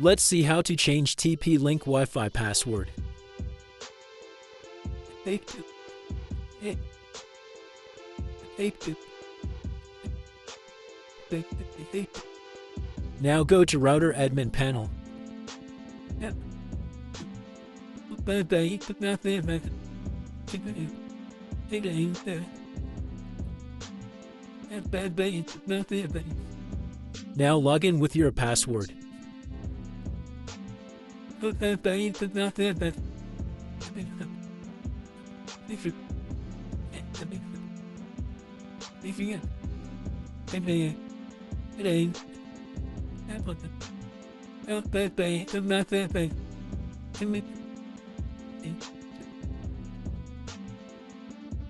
Let's see how to change TP-Link Wi-Fi password. Now go to router admin panel. Now log in with your password.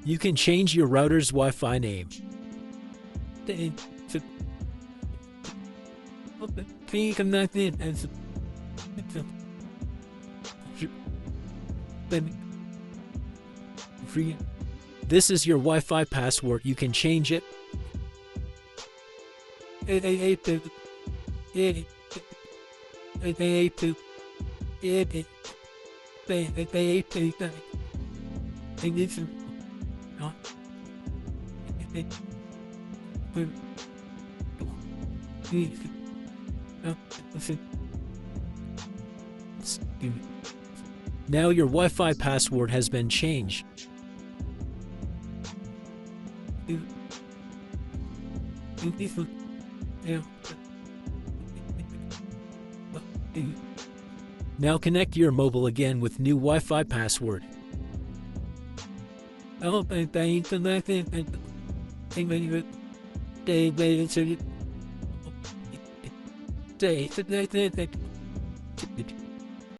You can change your router's Wi-Fi name. This is your Wi-Fi password. You can change it. Now your Wi-Fi password has been changed. Now connect your mobile again with new Wi-Fi password.